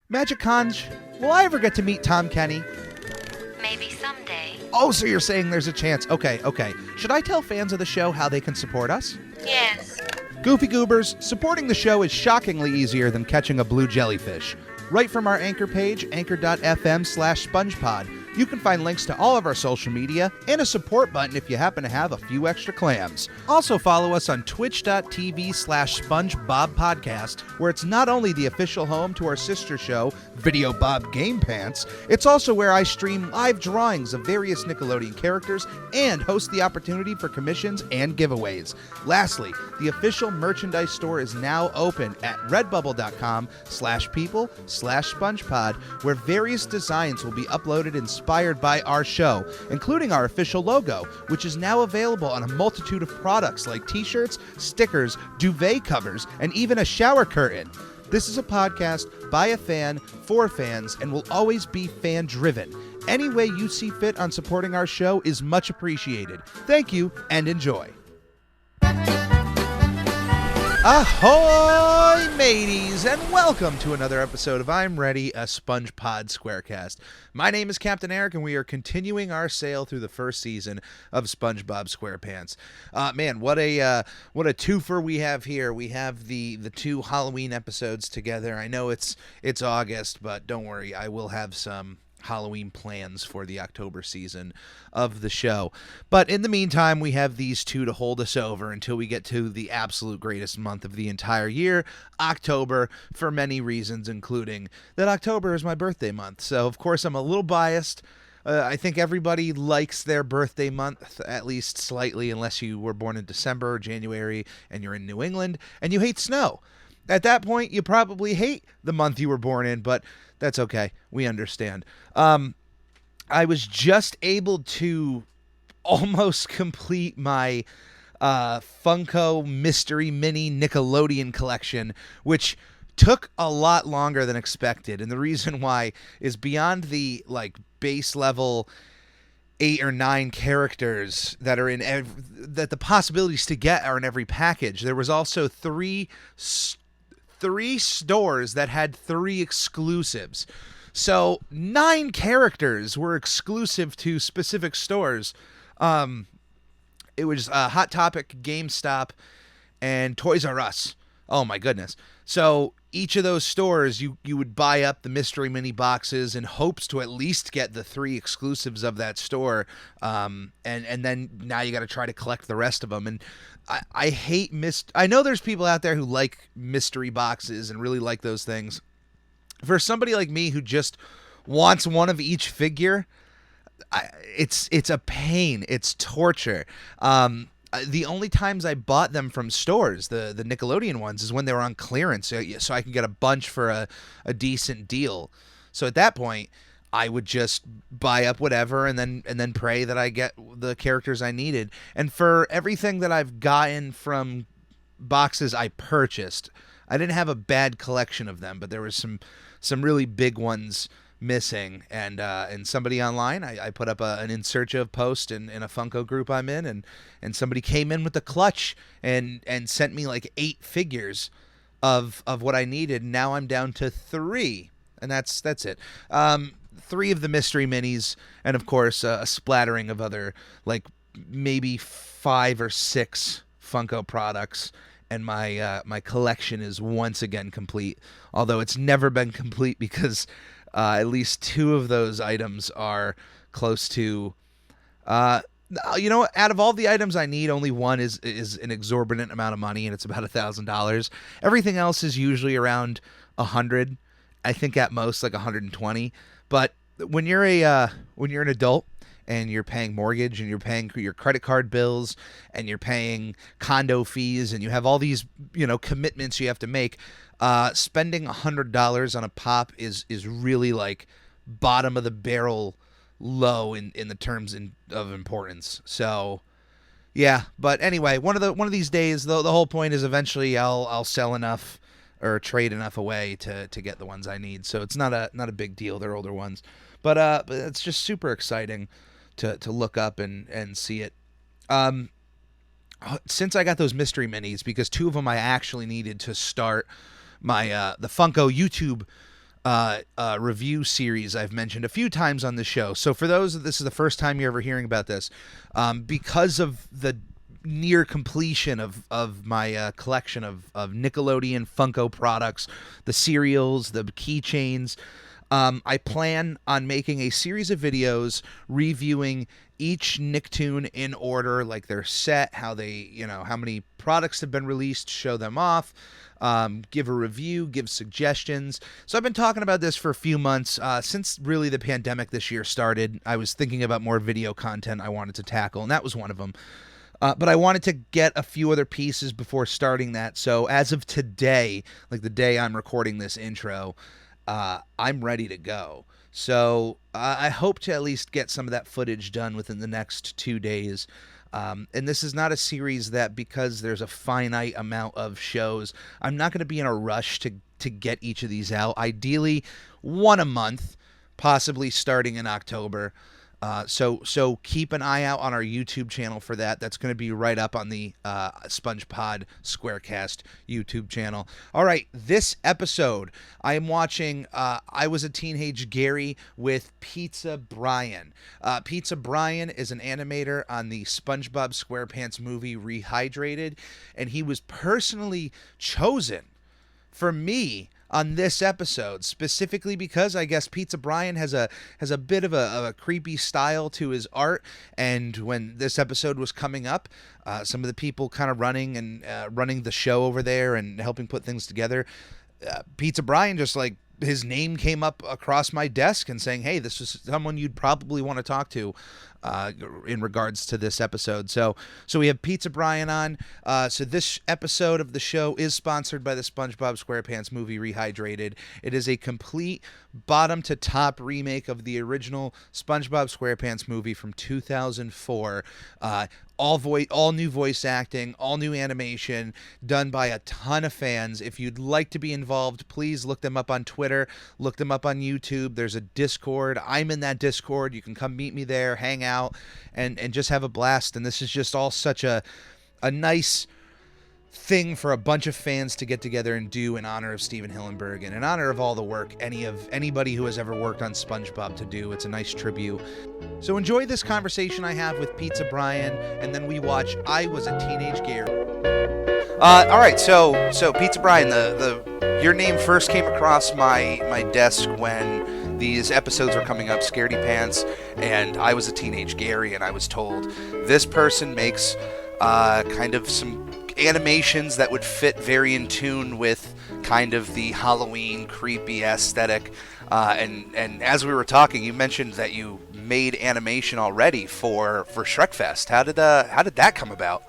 Magic Conj, will I ever get to meet Tom Kenny? Maybe someday. Oh, so you're saying there's a chance. Okay. Should I tell fans of the show how they can support us? Yes. Goofy Goobers, supporting the show is shockingly easier than catching a blue jellyfish. Right from our anchor page, anchor.fm/spongepod, you can find links to all of our social media and a support button if you happen to have a few extra clams. Also follow us on twitch.tv/SpongeBobPodcast, where it's not only the official home to our sister show, Video Bob Game Pants, it's also where I stream live drawings of various Nickelodeon characters and host the opportunity for commissions and giveaways. Lastly, the official merchandise store is now open at redbubble.com/people/SpongePod, where various designs will be uploaded inspired by our show, including our official logo, which is now available on a multitude of products like t-shirts, stickers, duvet covers, and even a shower curtain. This is a podcast by a fan, for fans, and will always be fan-driven. Any way you see fit on supporting our show is much appreciated. Thank you, and enjoy. Ahoy, mateys, and welcome to another episode of I'm Ready, a SpongePod Squarecast. My name is Captain Eric, and we are continuing our sail through the first season of SpongeBob SquarePants. Man, what a twofer we have here. We have the two Halloween episodes together. I know it's August, but don't worry, I will have some Halloween plans for the October season of the show. But in the meantime, we have these two to hold us over until we get to the absolute greatest month of the entire year, October, for many reasons, including that October is my birthday month. So, of course, I'm a little biased. I think everybody likes their birthday month, at least slightly, unless you were born in December or January and you're in New England and you hate snow. At that point, you probably hate the month you were born in, but that's okay. We understand. I was just able to almost complete my Funko Mystery Mini Nickelodeon collection, which took a lot longer than expected. And the reason why is beyond the base level 8 or 9 characters that are in that the possibilities to get are in every package. There was also three stores that had 3 exclusives. So 9 characters were exclusive to specific stores. It was Hot Topic, GameStop, and Toys R Us. Oh my goodness. So each of those stores, you would buy up the mystery mini boxes in hopes to at least get the 3 exclusives of that store. And then now you got to try to collect the rest of them. And I hate I know there's people out there who like mystery boxes and really like those things. For somebody like me who just wants one of each figure, it's a pain. It's torture. The only times I bought them from stores, the Nickelodeon ones, is when they were on clearance, so I can get a bunch for a decent deal. So at that point, I would just buy up whatever and then pray that I get the characters I needed. And for everything that I've gotten from boxes I purchased, I didn't have a bad collection of them, but there was some really big ones missing, and somebody online, I put up an in search of post in a Funko group I'm in, and somebody came in with a clutch and sent me 8 figures of what I needed. And now I'm down to 3, and that's it. 3 of the mystery minis, and of course a splattering of other maybe 5 or 6 Funko products. And my collection is once again complete, although it's never been complete because at least 2 of those items are close to, out of all the items I need, only one is an exorbitant amount of money, and it's about $1,000. Everything else is usually around $100, I think at most $120. But when you're an adult, and you're paying mortgage, and you're paying your credit card bills, and you're paying condo fees, and you have all these, commitments you have to make, spending $100 on a pop is really bottom of the barrel low in the terms of importance. So, yeah. But anyway, one of these days, the whole point is eventually I'll sell enough or trade enough away to get the ones I need. So it's not a big deal. They're older ones, but it's just super exciting to look up and see it. Since I got those mystery minis, because 2 of them I actually needed to start my the Funko YouTube review series I've mentioned a few times on the show. So for those that this is the first time you're ever hearing about this, because of the near completion of my collection of Nickelodeon Funko products, the cereals, the keychains, I plan on making a series of videos reviewing each Nicktoon in order, like their set, how they, how many products have been released, show them off, give a review, give suggestions. So I've been talking about this for a few months, since really the pandemic this year started. I was thinking about more video content I wanted to tackle, and that was one of them. But I wanted to get a few other pieces before starting that. So as of today, like the day I'm recording this intro, I'm ready to go. So I hope to at least get some of that footage done within the next 2 days. And this is not a series that, because there's a finite amount of shows, I'm not going to be in a rush to get each of these out. Ideally, one a month, possibly starting in October. So keep an eye out on our YouTube channel for that. That's going to be right up on the SpongePod Squarecast YouTube channel. All right, this episode I am watching I Was a Teenage Gary with Pizza Brian. Pizza Brian is an animator on the SpongeBob SquarePants movie Rehydrated, and he was personally chosen for me on this episode, specifically because I guess Pizza Brian has a bit of a creepy style to his art. And when this episode was coming up, some of the people kind of running the show over there and helping put things together, Pizza Brian just like his name came up across my desk and saying, hey, this is someone you'd probably want to talk to in regards to this episode. So we have Pizza Brian on. So this episode of the show is sponsored by the SpongeBob SquarePants movie Rehydrated. It is a complete bottom to top remake of the original SpongeBob SquarePants movie from 2004. All new voice acting, all new animation, done by a ton of fans. If you'd like to be involved, please look them up on Twitter, look them up on YouTube. There's a Discord. I'm in that Discord. You can come meet me there, hang out, and just have a blast. And this is just all such a nice thing for a bunch of fans to get together and do in honor of Steven Hillenburg and in honor of all the work anybody who has ever worked on SpongeBob to do. It's a nice tribute. So enjoy this conversation I have with Pizza Brian, and then we watch I Was a Teenage Gary. All right, so Pizza Brian, your name first came across my desk when these episodes were coming up, Scaredy Pants and I Was a Teenage Gary, and I was told this person makes kind of some animations that would fit very in tune with kind of the Halloween creepy aesthetic. And as we were talking, you mentioned that you made animation already for Shrekfest. How did that come about?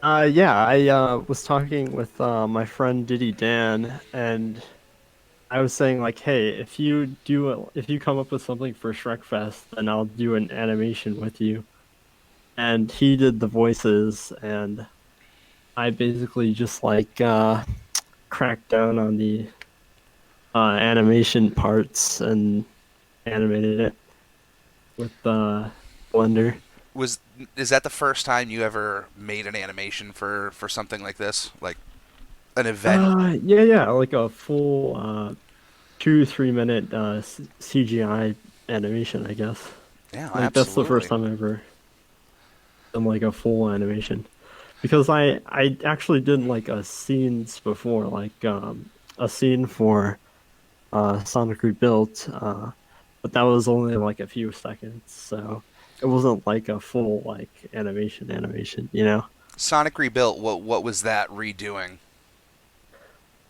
Yeah, I was talking with my friend Diddy Dan, and I was saying like, hey, if you come up with something for Shrekfest, then I'll do an animation with you. And he did the voices, and I basically just like cracked down on the animation parts and animated it with Blender. Is that the first time you ever made an animation for something like this, like an event? Yeah, like a full 2-3 minute CGI animation, I guess. Yeah, like, absolutely. That's the first time I ever done like a full animation. Because I actually did like scenes before, like a scene for Sonic Rebuilt, but that was only like a few seconds, so it wasn't like a full like animation, you know? Sonic Rebuilt, what was that redoing?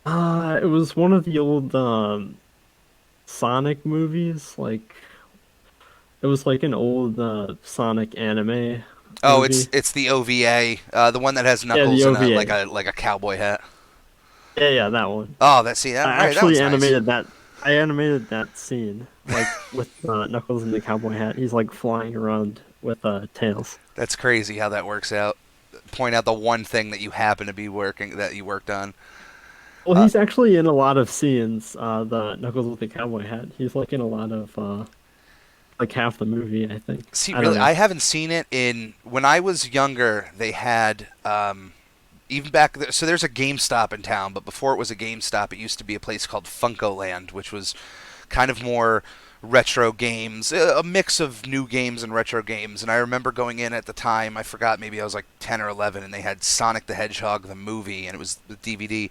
It was one of the old Sonic movies, like it was like an old Sonic anime. Oh, movie. it's the OVA, the one that has Knuckles the and OVA. like a cowboy hat. Yeah, that one. Oh, that right, I that was actually animated nice. that. I animated that scene, like with Knuckles in the cowboy hat. He's like flying around with tails. That's crazy how that works out. Point out the one thing that you happen to be that you worked on. Well, he's actually in a lot of scenes. The Knuckles with the cowboy hat. He's like in a lot of like half the movie, I think. See, I don't really, know. I haven't seen it when I was younger. They had even back there, so there's a GameStop in town, but before it was a GameStop, it used to be a place called Funko Land, which was kind of more retro games, a mix of new games and retro games. And I remember going in at the time, I forgot, maybe I was like 10 or 11, and they had Sonic the Hedgehog the movie, and it was the DVD.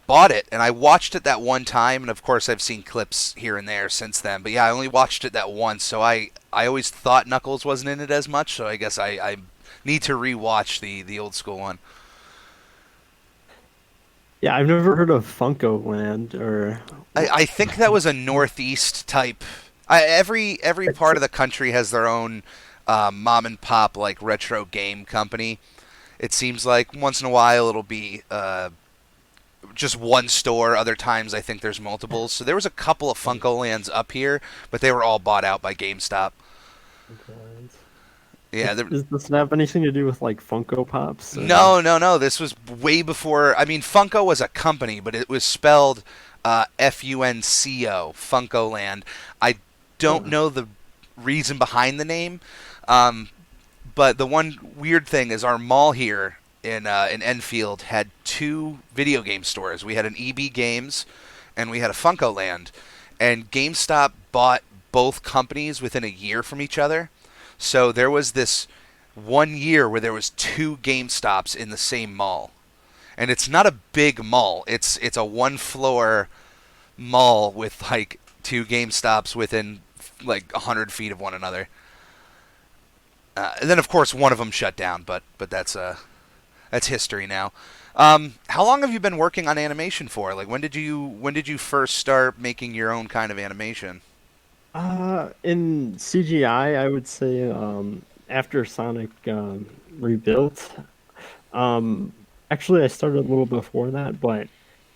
Bought it, and I watched it that one time, and of course I've seen clips here and there since then. But yeah, I only watched it that once, so I always thought Knuckles wasn't in it as much, so I guess I need to rewatch the old school one. Yeah, I've never heard of Funko Land or I think that was a Northeast type. Every part of the country has their own mom and pop like retro game company. It seems like once in a while it'll be just one store. Other times I think there's multiples. So there was a couple of Funko Lands up here, but they were all bought out by GameStop. Funko Lands. Yeah, Does this have anything to do with like Funko Pops? Or... no. This was way before. I mean, Funko was a company, but it was spelled Funco, Funko Land. I don't know the reason behind the name, but the one weird thing is our mall here in Enfield had two video game stores. We had an EB Games, and we had a Funko Land, and GameStop bought both companies within a year from each other. So there was this one year where there was two GameStops in the same mall. And it's not a big mall. It's a one floor mall with like two GameStops within like 100 feet of one another. And then of course one of them shut down, but that's history now. How long have you been working on animation for? Like when did you first start making your own kind of animation? In CGI, I would say after Sonic Rebuilt. Actually, I started a little before that, but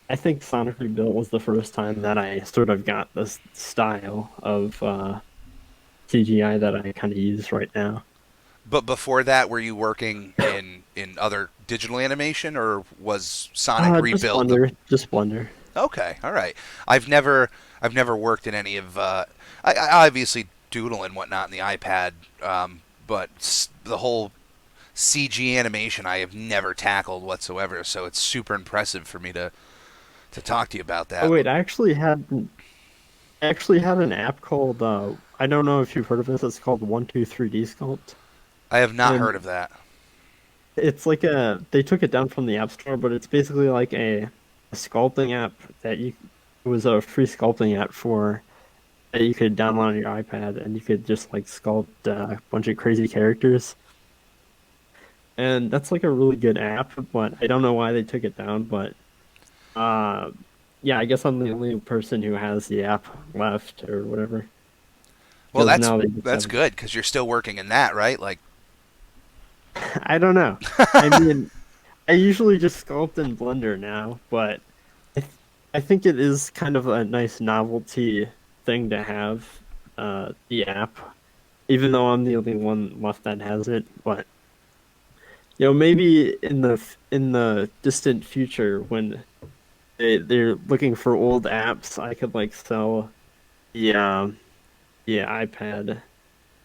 I think Sonic Rebuilt was the first time that I sort of got this style of CGI that I kind of use right now. But before that, were you working in other digital animation, or was Sonic Just Rebuilt Just Blender. Okay, all right. I've never worked in any of. I obviously doodle and whatnot in the iPad, but the whole CG animation I have never tackled whatsoever. So it's super impressive for me to talk to you about that. Oh wait, I actually had an app called I don't know if you've heard of this. It's called 123D Sculpt. I have not And heard of that. it's like they took it down from the App Store, but it's basically like a sculpting app that you it was a free sculpting app for that you could download on your iPad, and you could just like sculpt a bunch of crazy characters. And that's like a really good app, but I don't know why they took it down. But uh, yeah, I guess I'm the only person who has the app left or whatever. Well, Because that's now they just that's have, good because you're still working in that, right? Like, I don't know. I mean, I usually just sculpt in Blender now, but I think it is kind of a nice novelty thing to have, the app, even though I'm the only one left that has it. But maybe in the distant future when they're looking for old apps, I could like sell the iPad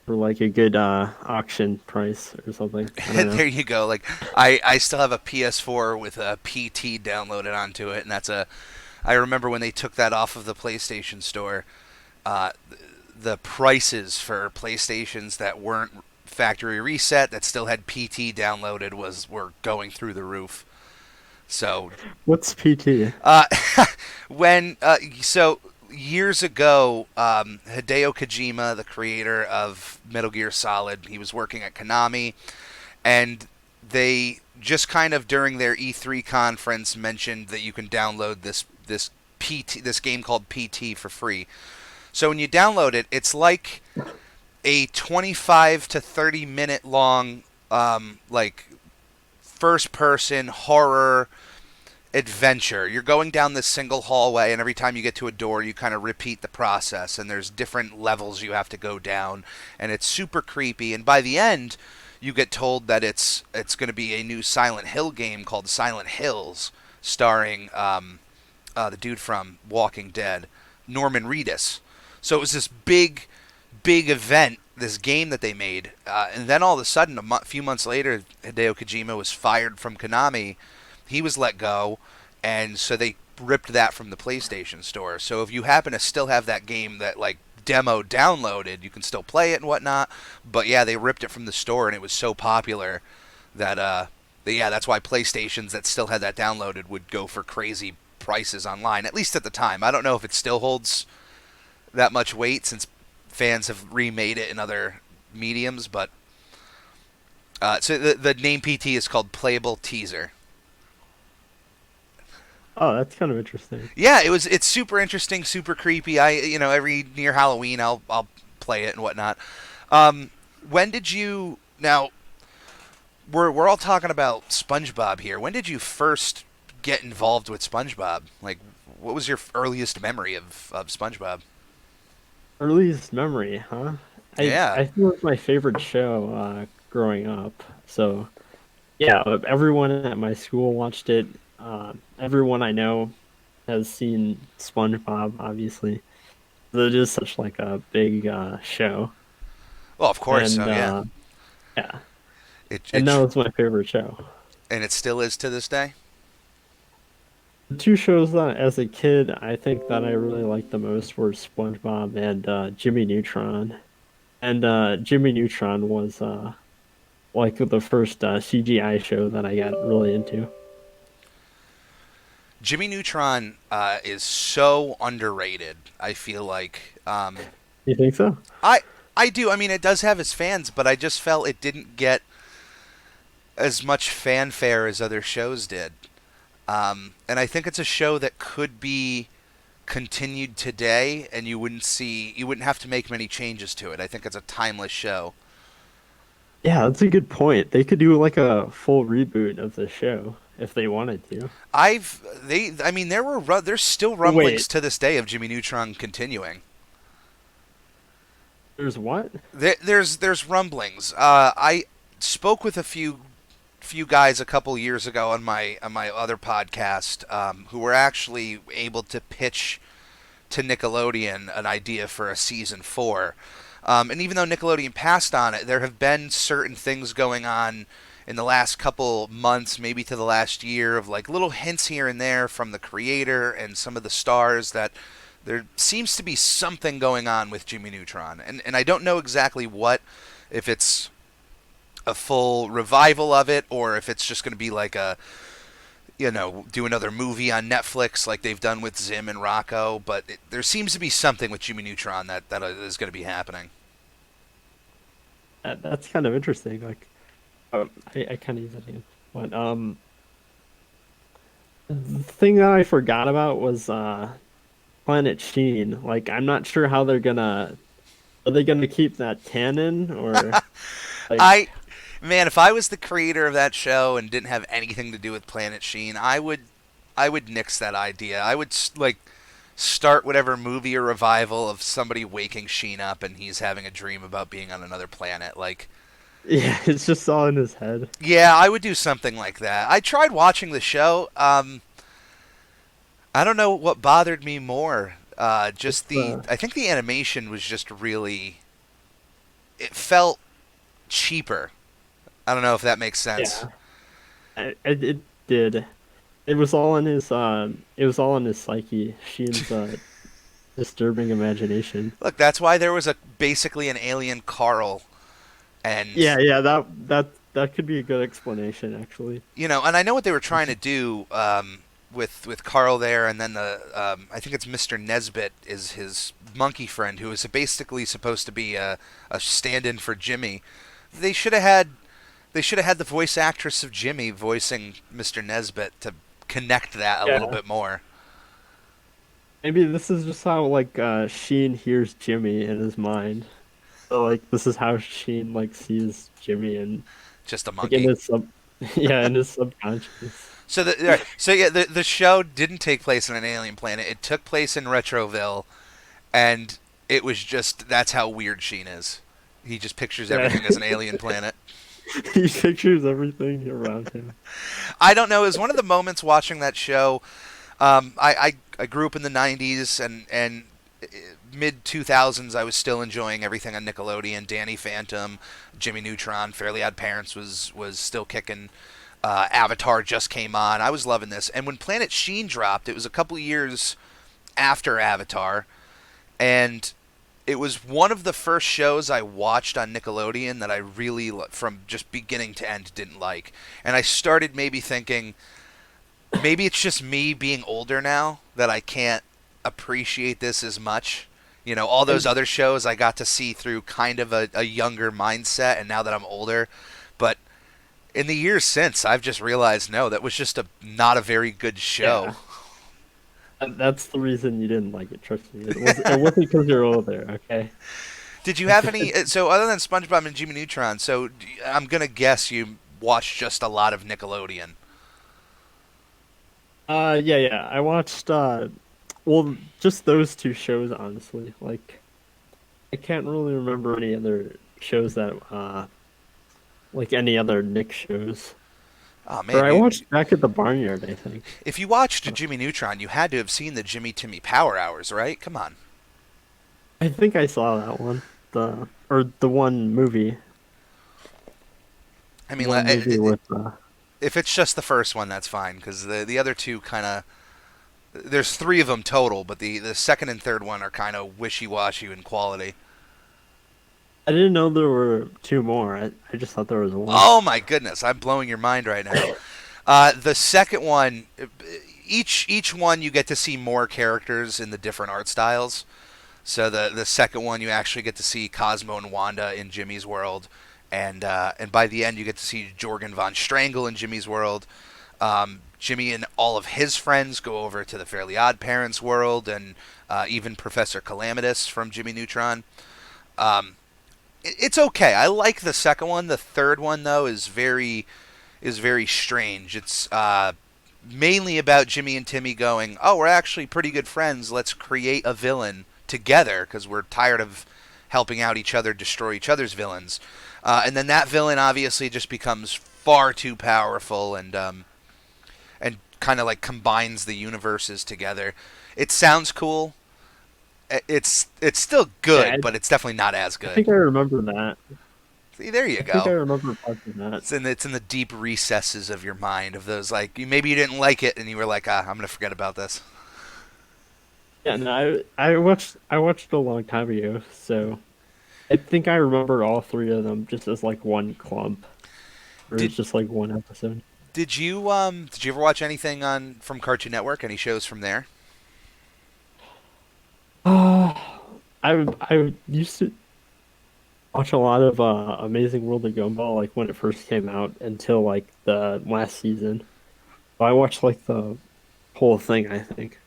for like a good auction price or something. I don't know. there you go. Like, I still have a PS4 with a PT downloaded onto it, and I remember when they took that off of the PlayStation Store, uh, the prices for PlayStations that weren't factory reset that still had PT downloaded were going through the roof. So What's PT? uh, so years ago, Hideo Kojima, the creator of Metal Gear Solid, he was working at Konami, and they just kind of during their E3 conference mentioned that you can download this game called PT for free. So when you download it, it's like a 25 to 30 minute long like first person horror adventure. You're going down this single hallway, and every time you get to a door, you kind of repeat the process, and there's different levels you have to go down, and it's super creepy. And by the end, you get told that it's going to be a new Silent Hill game called Silent Hills, starring the dude from Walking Dead, Norman Reedus. So it was this big big event, this game that they made, and then all of a sudden, few months later, Hideo Kojima was fired from Konami. He was let go, and so they ripped that from the PlayStation Store. So if you happen to still have that game, that like demo downloaded, you can still play it and whatnot. But yeah, they ripped it from the store, and it was so popular that yeah, that's why PlayStations that still had that downloaded would go for crazy prices online. At least at the time. I don't know if it still holds that much weight since fans have remade it in other mediums, but so the name PT is called Playable Teaser. Oh, that's kind of interesting. Yeah, it's super interesting, super creepy. Every near Halloween I'll play it and whatnot. When did you now? We're all talking about SpongeBob here. When did you first get involved with SpongeBob? Like, what was your earliest memory of SpongeBob? Earliest memory, huh? Yeah. I think it was my favorite show growing up. So yeah, everyone at my school watched it. Everyone I know has seen SpongeBob, obviously. It is such like a big show, Well, of course. and So yeah, yeah, it and it that was my favorite show. and it still is to this day. The two shows that, as a kid, I think that I really liked the most were SpongeBob and Jimmy Neutron. And Jimmy Neutron was like the first CGI show that I got really into. Jimmy Neutron is so underrated. I feel like You think so? I do. I mean, it does have its fans, but I just felt it didn't get as much fanfare as other shows did. And I think it's a show that could be continued today, and you wouldn't have to make many changes to it. I think it's a timeless show. Yeah, that's a good point. They could do like a full reboot of the show if they wanted to. I mean, there's still rumblings Wait, to this day of Jimmy Neutron continuing. there's what? There's rumblings. I spoke with a few guys a couple years ago on my other podcast who were actually able to pitch to Nickelodeon an idea for a season 4. And even though Nickelodeon passed on it, there have been certain things going on in the last couple months, maybe to the last year, of like little hints here and there from the creator and some of the stars that there seems to be something going on with Jimmy Neutron. And I don't know exactly what, if it's a full revival of it or if it's just going to be like do another movie on Netflix like they've done with Zim and Rocco, but there seems to be something with Jimmy Neutron that is going to be happening. That's kind of interesting. Like, I kind of use that again. But the thing that I forgot about was Planet Sheen. Like, I'm not sure how are they gonna keep that canon or like I Man, if I was the creator of that show and didn't have anything to do with Planet Sheen, I would nix that idea. I would like start whatever movie or revival of somebody waking Sheen up and he's having a dream about being on another planet. Like, yeah, it's just all in his head. yeah, I would do something like that. I tried watching the show. I don't know what bothered me more. Just It's, I think the animation was just really. It felt cheaper. I don't know if that makes sense. yeah, it did. It was all in his psyche. Sheen's disturbing imagination. Look, that's why there was basically an alien Carl, and Yeah, that could be a good explanation actually. and I know what they were trying to do with Carl there, and then I think it's Mr. Nesbit is his monkey friend who is basically supposed to be a stand-in for Jimmy. They should have had the voice actress of Jimmy voicing Mr. Nesbit to connect that a little Yeah. bit more. Maybe this is just how like Sheen hears Jimmy in his mind. So like this is how Sheen like sees Jimmy and Just a like in monkey. his yeah, in his subconscious. So the show didn't take place on an alien planet. It took place in Retroville, and it was just that's how weird Sheen is. He just pictures everything as an alien planet. He pictures everything around him. I don't know. It was one of the moments watching that show. I grew up in the '90s, and mid 2000s, I was still enjoying everything on Nickelodeon. Danny Phantom, Jimmy Neutron, Fairly Odd Parents was still kicking. Avatar just came on. I was loving this. And when Planet Sheen dropped, it was a couple years after Avatar, and it was one of the first shows I watched on Nickelodeon that I really, from just beginning to end, didn't like. And I started maybe thinking, maybe it's just me being older now that I can't appreciate this as much. You know, all those other shows I got to see through kind of a younger mindset, and now that I'm older. But in the years since, I've just realized, no, that was just not a very good show. Yeah. That's the reason you didn't like it. Trust me, it wasn't because you're older. Okay. Did you have any? So other than SpongeBob and Jimmy Neutron, so I'm gonna guess you watched just a lot of Nickelodeon. Yeah. I watched well, just those two shows, honestly. Like, I can't really remember any other shows that like any other Nick shows. Oh Or man, I watched Back at the Barnyard, I think. if you watched Jimmy Neutron, you had to have seen the Jimmy Timmy Power Hours, right? Come on. I think I saw that one. The one movie. I mean, One movie with if it's just the first one, that's fine because the other two kind of, there's three of them total, but the second and third one are kind of wishy washy in quality. I didn't know there were two more. I just thought there was one. Oh my goodness, I'm blowing your mind right now. The second one, each one you get to see more characters in the different art styles. So the second one you actually get to see Cosmo and Wanda in Jimmy's world, and by the end you get to see Jorgen von Strangle in Jimmy's world. Jimmy and all of his friends go over to the Fairly Odd Parents world, and even Professor Calamitous from Jimmy Neutron. It's okay. I like the second one. The third one though is very strange. It's mainly about Jimmy and Timmy going, "Oh, we're actually pretty good friends. Let's create a villain together because we're tired of helping out each other destroy each other's villains." And then that villain obviously just becomes far too powerful and kind of like combines the universes together. It sounds cool. It's still good, Yeah, but it's definitely not as I think good. I remember that. See, there you I think I go. remember watching that. It's in the deep recesses of your mind of those like maybe you didn't like it and you were like, I'm gonna forget about this. Yeah, no, I watched a long time ago, so I think I remember all three of them just as like one clump, or Did it's just like one episode. did you ever watch anything on from Cartoon Network? Any shows from there? Uh, I used to watch a lot of Amazing World of Gumball like when it first came out until like the last season. I watched like the whole thing, I think.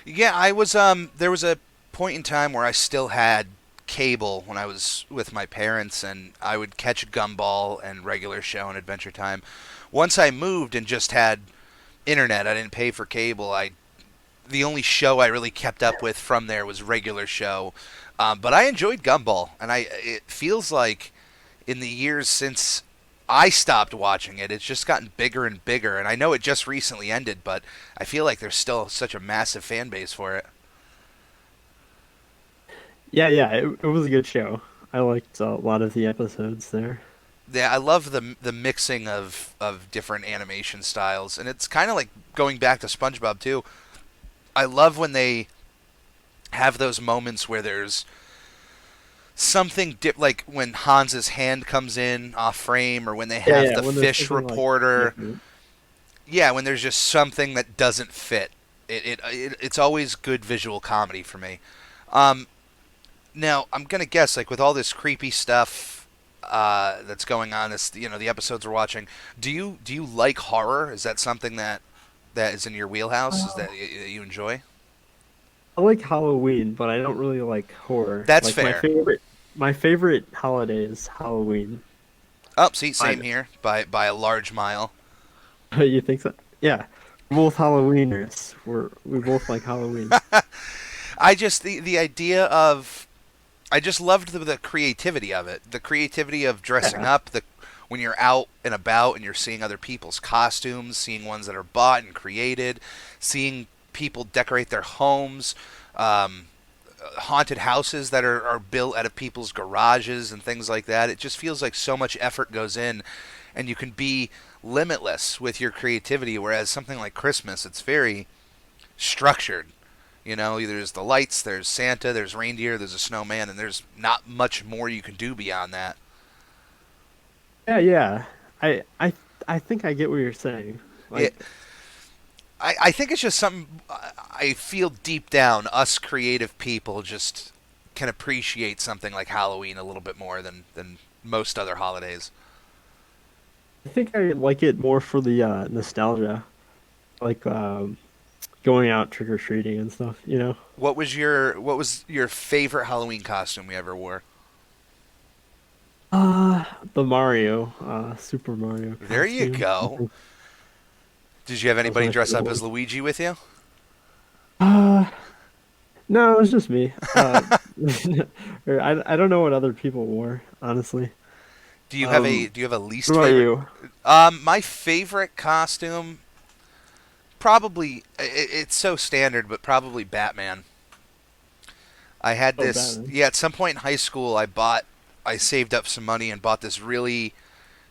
Yeah, I was there was a point in time where I still had cable when I was with my parents and I would catch Gumball and regular show and Adventure Time. Once I moved and just had internet, I didn't pay for cable. I The only show I really kept up with from there was regular show. But I enjoyed Gumball, and it feels like in the years since I stopped watching it, it's just gotten bigger and bigger. And I know it just recently ended, but I feel like there's still such a massive fan base for it. Yeah, it was a good show. I liked a lot of the episodes there. Yeah, I love the mixing of different animation styles, and it's kind of like going back to SpongeBob too. I love when they have those moments where there's something like when Hans's hand comes in off frame, or when they have the When there's fish something, like, reporter. different. Yeah, when there's just something that doesn't fit. It's always good visual comedy for me. Now I'm gonna guess like with all this creepy stuff that's going on, this the episodes we're watching. Do you like horror? Is that something that is in your wheelhouse? Is that you enjoy? I like Halloween, but I don't really like horror. That's Like fair. my favorite holiday is Halloween. Oh, see, same I- here by a large mile. You think so? Yeah. We're both Halloweeners. We both like Halloween. I just the idea of I just loved the creativity of it. The creativity of dressing Yeah. up, the when you're out and about and you're seeing other people's costumes, seeing ones that are bought and created, seeing people decorate their homes. haunted houses that are built out of people's garages and things like that. It just feels like so much effort goes in, and you can be limitless with your creativity. Whereas something like Christmas, it's very structured. You know, there's the lights, there's Santa, there's reindeer, there's a snowman, and there's not much more you can do beyond that. Yeah, yeah. I think I get what you're saying. Yeah, Like, I think it's just something I feel deep down, us creative people just can appreciate something like Halloween a little bit more than most other holidays. I think I like it more for the nostalgia, like going out trick or treating and stuff. You know. What was your favorite Halloween costume you ever wore? The Mario, Super Mario There you costume. I go. think Did you have that was anybody my dress favorite up as one. Luigi with you? Uh, no, it was just me. I don't know what other people wore, honestly. Do you have a What least about favorite? you? My favorite costume probably it's so standard, but probably Batman. I had Oh, this, Batman. yeah, at some point in high school I saved up some money and bought this really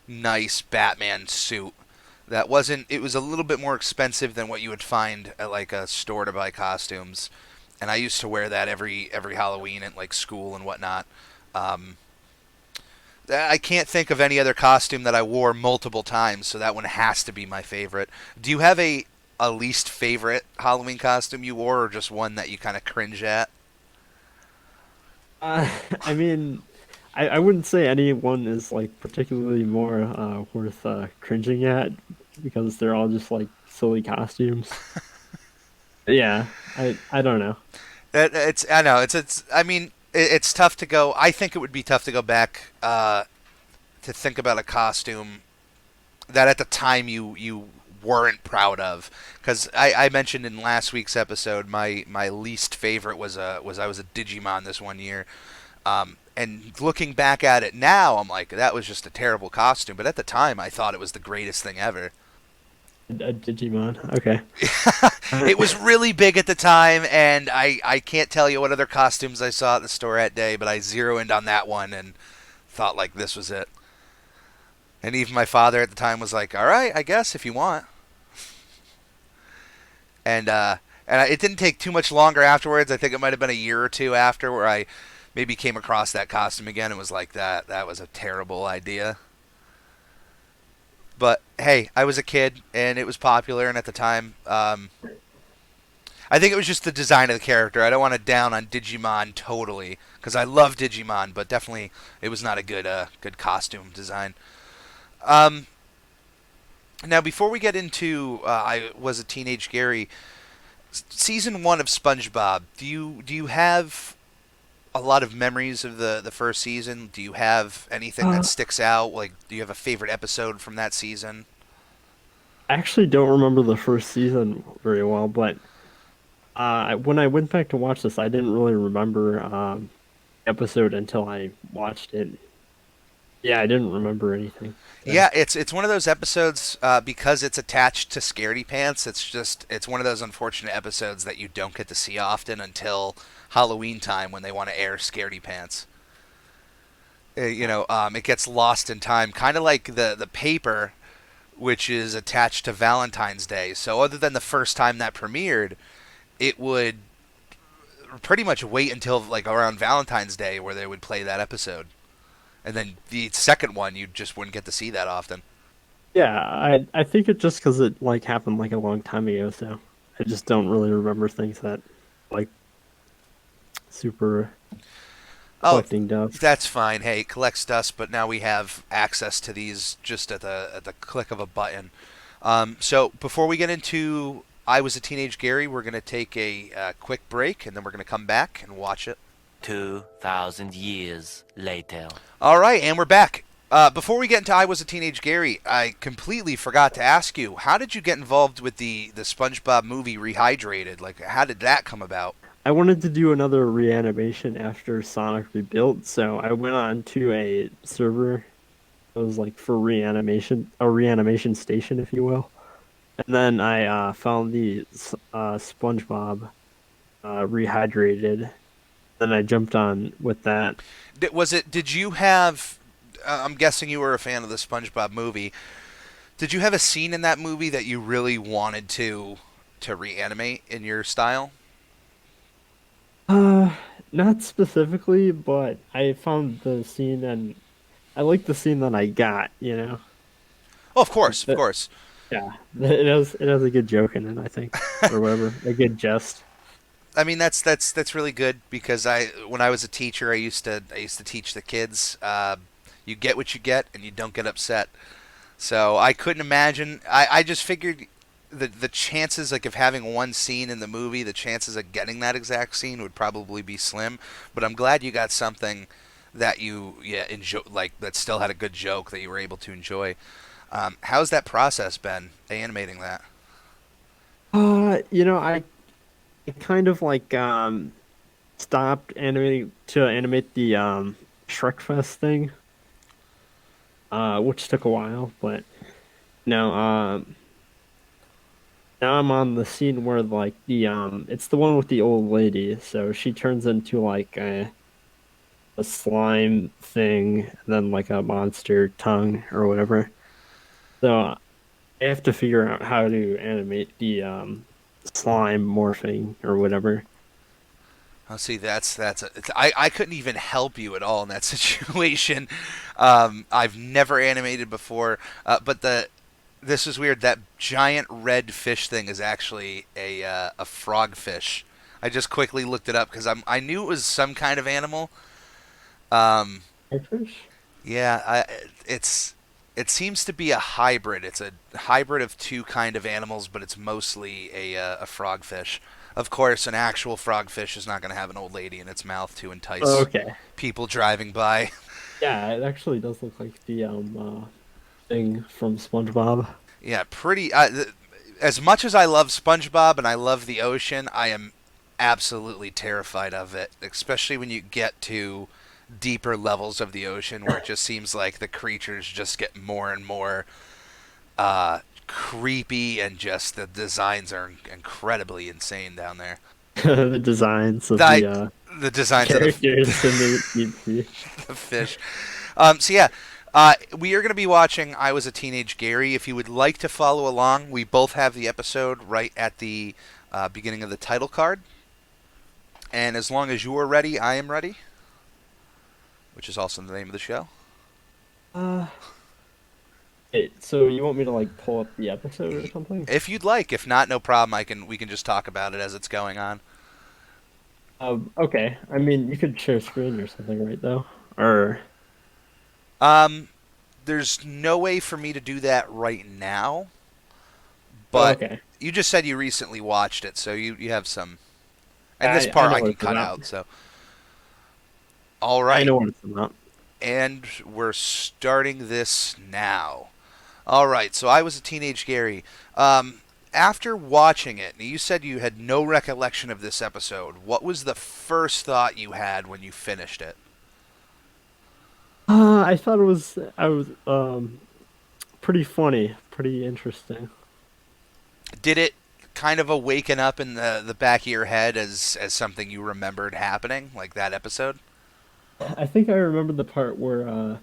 nice Batman suit. That wasn't it was a little bit more expensive than what you would find at like a store to buy costumes. And I used to wear that every Halloween at like school and whatnot. Um, I can't think of any other costume that I wore multiple times, so that one has to be my favorite. Do you have a least favorite Halloween costume you wore, or just one that you kind of cringe at? I mean, I wouldn't say anyone is like particularly more worth cringing at because they're all just like silly costumes. Yeah, I don't know. It's I know it's I mean it's tough to go. I think it would be tough to go back to think about a costume that at the time you weren't proud of, because I mentioned in last week's episode my least favorite was I was a Digimon this one year. And looking back at it now, I'm like, that was just a terrible costume. But at the time, I thought it was the greatest thing ever. A Digimon. Okay. It was really big at the time, and I can't tell you what other costumes I saw at the store that day, but I zeroed in on that one and thought, like, this was it. And even my father at the time was like, all right, I guess, if you want. And, it didn't take too much longer afterwards. I think it might have been a year or two after where I maybe came across that costume again and was like, that was a terrible idea. But hey, I was a kid and it was popular, and at the time, I think it was just the design of the character. I don't want to down on Digimon totally because I love Digimon, but definitely it was not a good costume design. Um, Now, before we get into I was a teenage Gary, season one of SpongeBob. Do you have a lot of memories of the first season? Do you have anything that Uh, sticks out? Like, do you have a favorite episode from that season? I actually don't remember the first season very well, but when I went back to watch this, I didn't really remember episode until I watched it. Yeah, I didn't remember anything. So Yeah, it's one of those episodes because it's attached to Scaredy Pants. It's one of those unfortunate episodes that you don't get to see often until Halloween time when they want to air Scaredy Pants. It gets lost in time, kind of like the paper, which is attached to Valentine's Day. So other than the first time that premiered, it would pretty much wait until like around Valentine's Day where they would play that episode. And then the second one, you just wouldn't get to see that often. yeah, I think it just because it like happened like a long time ago, so I just don't really remember things that like super Oh, collecting dust. that's fine. Hey, it collects dust, but now we have access to these just at the click of a button. So before we get into I Was a Teenage Gary, we're going to take a quick break, and then we're going to come back and watch it. 2,000 years later. All right, and we're back. Before we get into I Was a Teenage Gary, I completely forgot to ask you, how did you get involved with the SpongeBob movie Rehydrated? Like, how did that come about? I wanted to do another reanimation after Sonic Rebuilt, so I went on to a server that was like for reanimation, a reanimation station, if you will. And then I found the SpongeBob Rehydrated, Then I jumped on with that. Did you have? I'm guessing you were a fan of the SpongeBob movie. Did you have a scene in that movie that you really wanted to reanimate in your style? Uh, Not specifically, but I found the scene and I like the scene that I got, you know. Oh, of course, of That, course. yeah, it has a good joke in it, I think, or whatever, a good jest. I mean, that's really good because when I was a teacher, I used to teach the kids. You get what you get, and you don't get upset. So I couldn't imagine. I just figured the chances like of having one scene in the movie, the chances of getting that exact scene would probably be slim. But I'm glad you got something that you enjoy, like that still had a good joke that you were able to enjoy. How's that process been animating that? I kind of like stopped animating to animate the Shrek Fest thing, which took a while, but now now I'm on the scene where like the it's the one with the old lady, so she turns into like a slime thing, and then like a monster tongue or whatever. So I have to figure out how to animate the slime morphing or whatever. Oh, see, I couldn't even help you at all in that situation. I've never animated before, but this is weird. That giant red fish thing is actually a frogfish. I just quickly looked it up because I knew it was some kind of animal. Um, Fish? yeah, it seems to be a hybrid. It's a hybrid of two kind of animals, but it's mostly a frogfish. Of course, an actual frogfish is not going to have an old lady in its mouth to entice Okay. people driving by. Yeah, it actually does look like the thing from SpongeBob. Yeah, pretty. As much as I love SpongeBob and I love the ocean, I am absolutely terrified of it, especially when you get to deeper levels of the ocean where it just seems like the creatures just get more and more creepy, and just the designs are incredibly insane down there. The designs of The, the the designs of characters in the deep sea. the fish. So yeah, we are going to be watching I Was a Teenage Gary. If you would like to follow along, we both have the episode right at the beginning of the title card. And as long as you are ready, I am ready, which is also the name of the show. Uh, so you want me to like pull up the episode or something? If you'd like, if not, no problem. We can just talk about it as it's going on. Okay. I mean, you could share screen or something, right? Though, or Um, there's no way for me to do that right now, oh, but okay. you just said you recently watched it, so you have some. And this I part know I what can it's cut about. out. So, all I right, know what it's about. and we're starting this now. All right, so I Was a Teenage Gary. After watching it, you said you had no recollection of this episode. What was the first thought you had when you finished it? I thought I was pretty funny, pretty interesting. Did it kind of awaken up in the back of your head as something you remembered happening, like that episode? I think I remember the part where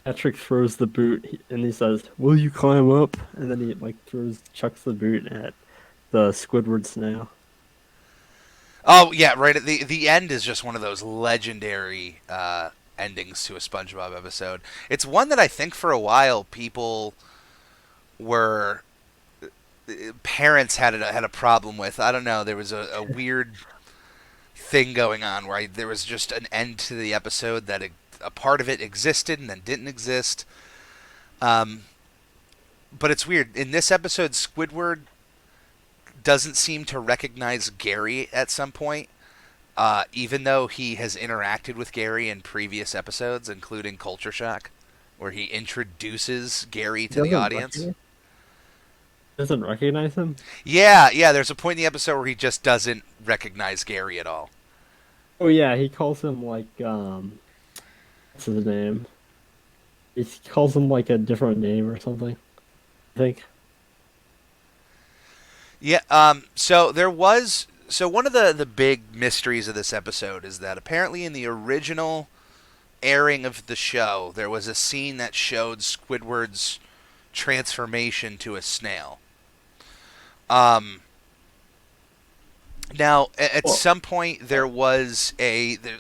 Patrick throws the boot and he says, "Will you climb up?" And then he like chucks the boot at the Squidward snail. Oh yeah, right. At the end is just one of those legendary endings to a SpongeBob episode. It's one that I think for a while people were parents had a problem with. I don't know. There was a weird thing going on where there was just an end to the episode that a part of it existed and then didn't exist. Um, but it's weird. In this episode, Squidward doesn't seem to recognize Gary at some point, even though he has interacted with Gary in previous episodes, including Culture Shock, where he introduces Gary He to the doesn't audience. recognize him. Yeah. There's a point in the episode where he just doesn't recognize Gary at all. Oh yeah, he calls him like what's his name? He calls him like a different name or something. I think. Yeah. So there was So one of the big mysteries of this episode is that apparently in the original airing of the show, there was a scene that showed Squidward's transformation to a snail. Um, Now, at Well, some point, there was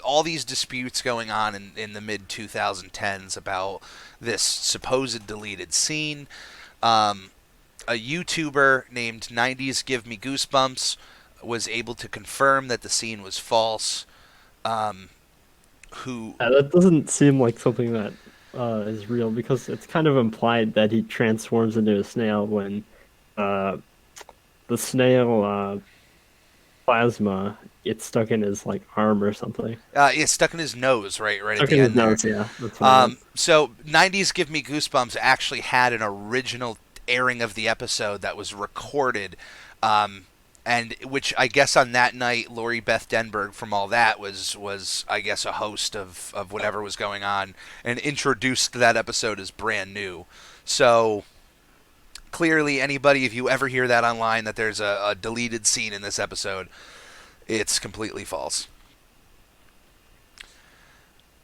all these disputes going on in the mid 2010s about this supposed deleted scene. Um, a YouTuber named 90s Give Me Goosebumps was able to confirm that the scene was false. Um, who that doesn't seem like something that is real because it's kind of implied that he transforms into a snail when uh, the snail plasma gets stuck in his like arm or something. it's stuck in his nose, right at Stuck the in his end there. nose, yeah. That's what I meant. So 90s Give Me Goosebumps actually had an original airing of the episode that was recorded, and which I guess on that night, Lori Beth Denberg from All That was I guess a host of whatever was going on and introduced that episode as brand new. So clearly, anybody, if you ever hear that online that there's a deleted scene in this episode, it's completely false.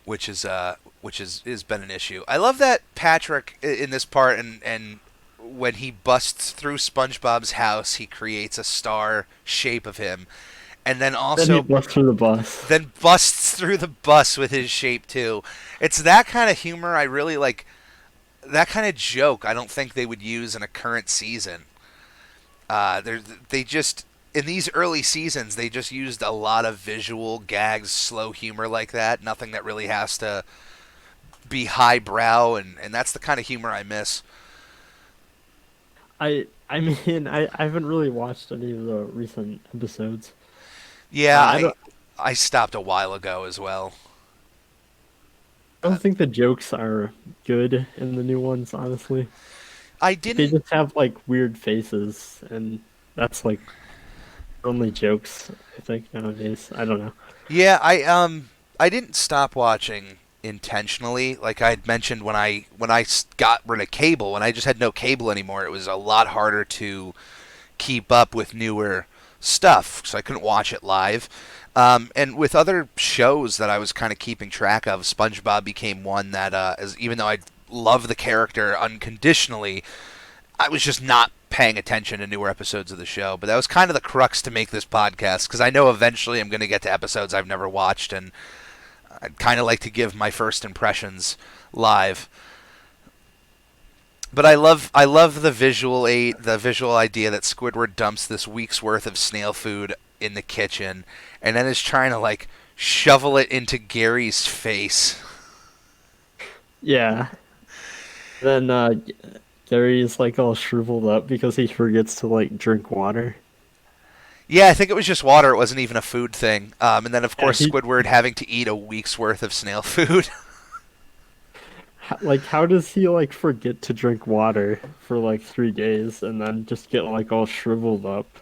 Which has been an issue. I love that Patrick in this part, and when he busts through SpongeBob's house, he creates a star shape of him, and then Then also he busts through the bus. then busts through the bus with his shape too. It's that kind of humor I really like. That kind of joke I don't think they would use in a current season. They just in these early seasons they just used a lot of visual gags, slow humor like that. Nothing that really has to be highbrow, and that's the kind of humor I miss. I mean I haven't really watched any of the recent episodes. Yeah, I don't I stopped a while ago as well. I don't think the jokes are good in the new ones, honestly. I They didn't. just have like weird faces and that's like only jokes, I think, nowadays. I don't know. Yeah, I didn't stop watching intentionally. Like I had mentioned when I got rid of cable, when I just had no cable anymore, it was a lot harder to keep up with newer stuff, so I couldn't watch it live. And with other shows that I was kind of keeping track of, SpongeBob became one that, even though I love the character unconditionally, I was just not paying attention to newer episodes of the show. But that was kind of the crux to make this podcast, because I know eventually I'm going to get to episodes I've never watched, and I'd kind of like to give my first impressions live. But I love the visual idea that Squidward dumps this week's worth of snail food in the kitchen, and then is trying to like shovel it into Gary's face. Yeah. Then Gary is like all shriveled up because he forgets to like drink water. Yeah, I think it was just water. It wasn't even a food thing. And then of Yeah, course Squidward having to eat a week's worth of snail food. Like how does he like forget to drink water for like 3 days and then just get like all shriveled up?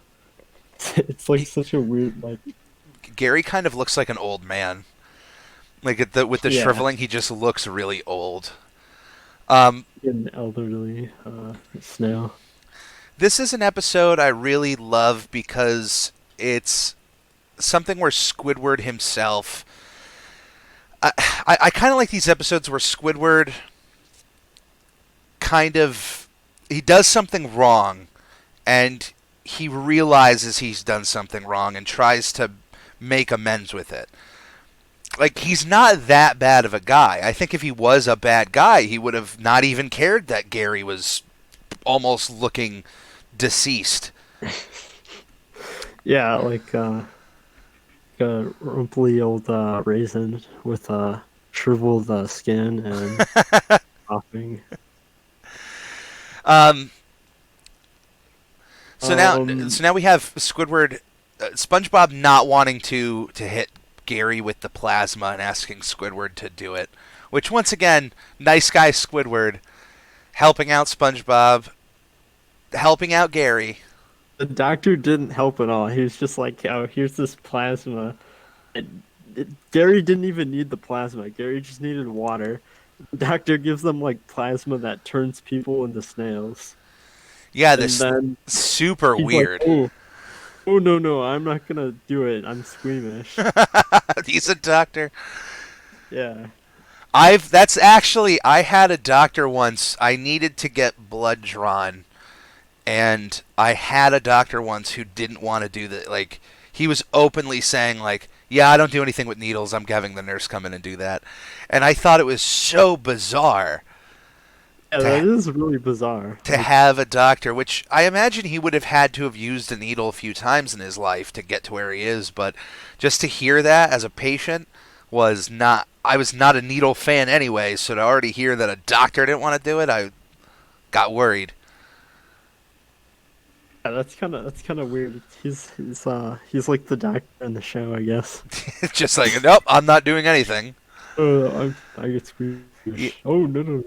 It's like such a weird like Gary kind of looks like an old man. Like with the yeah, shriveling, he just looks really old. Um, an elderly snail. This is an episode I really love because it's something where Squidward himself. I kind of like these episodes where Squidward kind of he does something wrong, and he realizes he's done something wrong and tries to make amends with it. Like he's not that bad of a guy. I think if he was a bad guy, he would have not even cared that Gary was almost looking deceased. Yeah, like a rumply old raisin with shriveled skin and coughing. Um, so now, Um, so now we have Squidward, SpongeBob not wanting to hit Gary with the plasma and asking Squidward to do it. Which once again, nice guy Squidward helping out SpongeBob, helping out Gary. the doctor didn't help at all. He was just like, "Oh, here's this plasma." Gary didn't even need the plasma. Gary just needed water. The doctor gives them like plasma that turns people into snails. Yeah, And this then super he's weird. like, "Oh, Oh no, I'm not gonna do it. I'm squeamish. He's a doctor. Yeah. That's actually, I had a doctor once. I needed to get blood drawn, and I had a doctor once who didn't want to do that. Like, he was openly saying, like, yeah, I don't do anything with needles. I'm having the nurse come in and do that. And I thought it was so bizarre Yeah, that to is really bizarre. to have a doctor, which I imagine he would have had to have used a needle a few times in his life to get to where he is, but just to hear that as a patient was not. I was not a needle fan anyway, so to already hear that a doctor didn't want to do it, I got worried. Yeah, that's kind of weird. He's like the doctor in the show, I guess. Just like, nope, I'm not doing anything. I get Ye- squeamish. Oh no.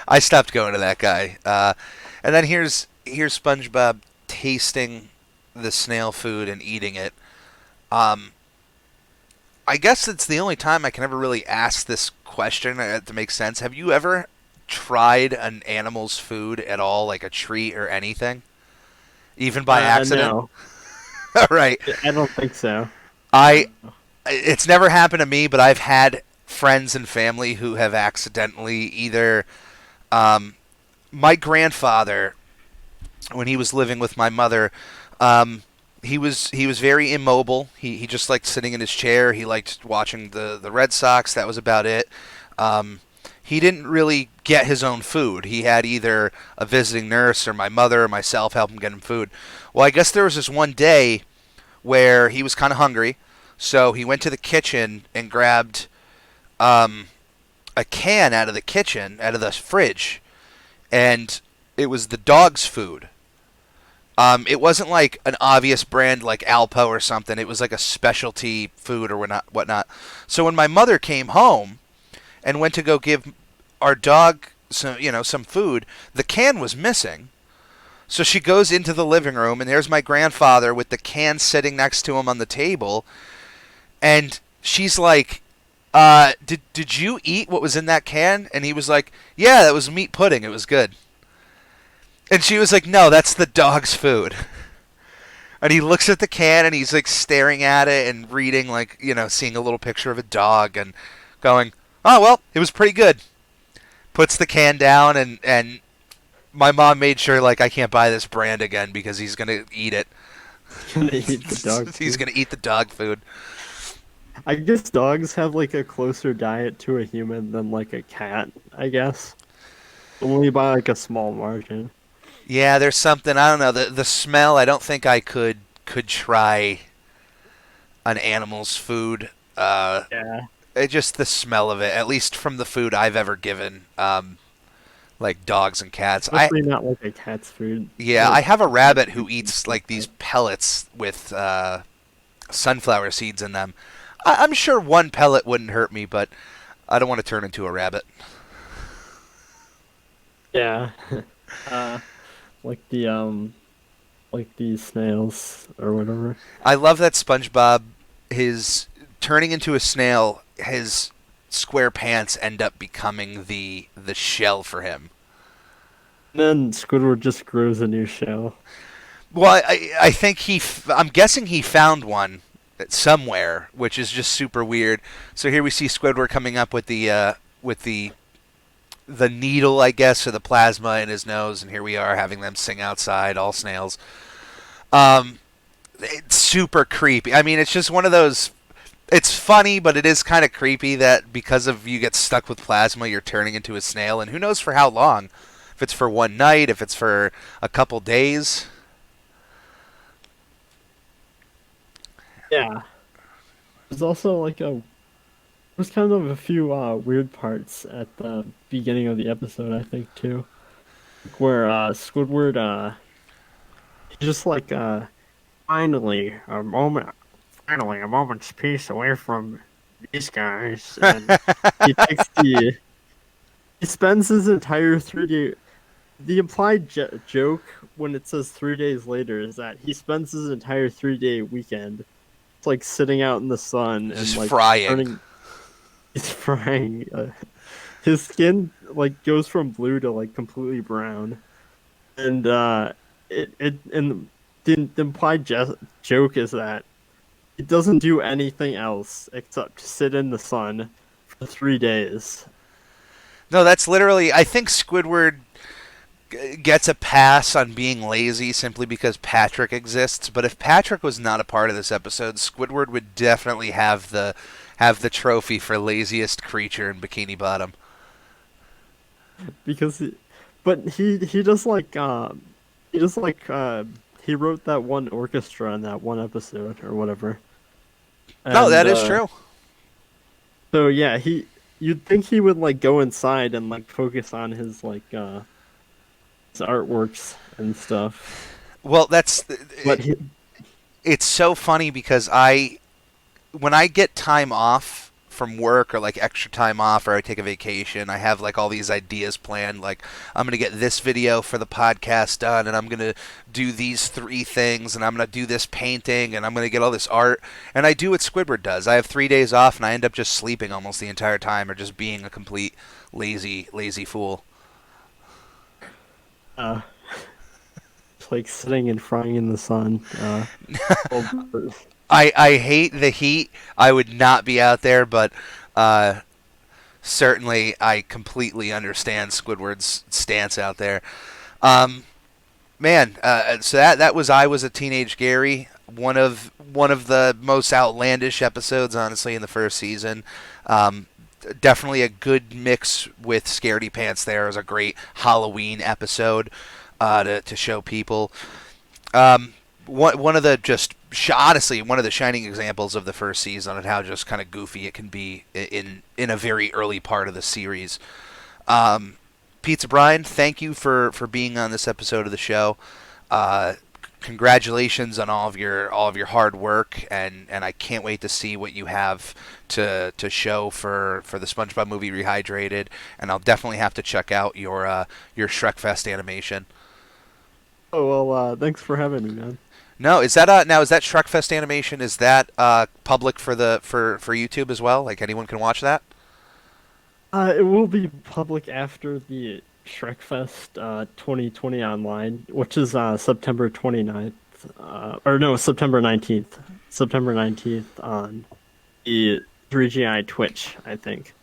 I stopped going to that guy. And then here's SpongeBob tasting the snail food and eating it. Um, I guess it's the only time I can ever really ask this question to make sense. Have you ever tried an animal's food at all, like a treat or anything, even by accident? No, Right. I don't think so. I it's never happened to me, but I've had friends and family who have accidentally either my grandfather, when he was living with my mother, um, he was very immobile. He just liked sitting in his chair. He liked watching the Red Sox. That was about it. He didn't really get his own food. He had either a visiting nurse or my mother or myself help him get him food. Well, I guess there was this one day where he was kind of hungry, so he went to the kitchen and grabbed a can out of the kitchen, out of the fridge, and it was the dog's food. It wasn't like an obvious brand like Alpo or something. It was like a specialty food or whatnot. So when my mother came home and went to go give our dog some food, the can was missing. So she goes into the living room, and there's my grandfather with the can sitting next to him on the table, and she's like, did you eat what was in that can? And he was like, yeah, that was meat pudding. It was good. And she was like, no, that's the dog's food. And he looks at the can and he's like staring at it and reading, like, seeing a little picture of a dog and going, oh, well, it was pretty good. Puts the can down, and my mom made sure, like, I can't buy this brand again because he's going to eat it. Gonna eat the dog He's food. going to eat the dog food. I guess dogs have like a closer diet to a human than like a cat, I guess. Only by like a small margin. Yeah, there's something, I don't know, the smell, I don't think I could try an animal's food. Yeah. Just the smell of it, at least from the food I've ever given, like dogs and cats. Especially not like a cat's food. Yeah, Like, I have a rabbit who eats like these pellets with sunflower seeds in them. I'm sure one pellet wouldn't hurt me, but I don't want to turn into a rabbit. yeah. uh, like the snails or whatever. I love that SpongeBob, his turning into a snail, his square pants end up becoming the shell for him. And then Squidward just grows a new shell. Well, I think I'm guessing he found one somewhere, which is just super weird. So here we see Squidward coming up with the needle, I guess, or the plasma in his nose, and here we are having them sing outside, all snails. It's super creepy. I mean, it's just one of those. It's funny, but it is kind of creepy that because of you get stuck with plasma, you're turning into a snail, and who knows for how long. If it's for one night, if it's for a couple days. Yeah. There's also there's kind of a few weird parts at the beginning of the episode, I think too, where Squidward he just finally a moment's peace away from these guys, and he takes he spends his entire 3 day. The implied joke when it says 3 days later is that he spends his entire 3 day weekend like sitting out in the sun and Just like frying. he's frying. His skin like goes from blue to like completely brown, and and the implied joke is that he doesn't do anything else except sit in the sun for 3 days. No, that's literally. I think Squidward gets a pass on being lazy simply because Patrick exists. But if Patrick was not a part of this episode, Squidward would definitely have the trophy for laziest creature in Bikini Bottom. Because he does like he wrote that one orchestra in that one episode or whatever. No, And, that is true. So yeah, you'd think he would like go inside and like focus on his like his artworks and stuff. Well, But it's so funny because when I get time off from work or like extra time off or I take a vacation, I have like all these ideas planned. Like I'm going to get this video for the podcast done and I'm going to do these 3 things and I'm going to do this painting and I'm going to get all this art. And I do what Squidward does. I have 3 days off and I end up just sleeping almost the entire time or just being a complete lazy fool. It's like sitting and frying in the sun. I hate the heat. I would not be out there, but certainly I completely understand Squidward's stance out there. Man, so that was I Was a Teenage Gary, one of the most outlandish episodes, honestly, in the first season. Definitely a good mix with Scaredy Pants. There is a great Halloween episode to show people. One of the honestly one of the shining examples of the first season and how just kind of goofy it can be in a very early part of the series. Pizza Brian, thank you for being on this episode of the show. Congratulations on all of your hard work, and I can't wait to see what you have to show for the SpongeBob movie Rehydrated, and I'll definitely have to check out your Shrekfest animation. Oh well, thanks for having me, man. No, is that Shrekfest animation? Is that public for YouTube as well? Like anyone can watch that? It will be public after the Shrekfest 2020 online, which is September 29th, or no, September 19th. September 19th on the 3GI Twitch, I think.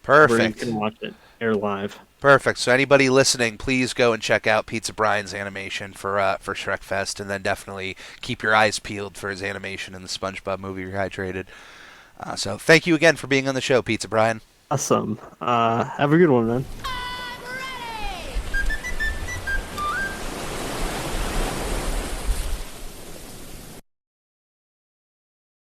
Perfect. Where you can watch it air live. Perfect. So anybody listening, please go and check out Pizza Brian's animation for Shrekfest, and then definitely keep your eyes peeled for his animation in the SpongeBob movie Rehydrated. So thank you again for being on the show, Pizza Brian. Awesome. Have a good one, man.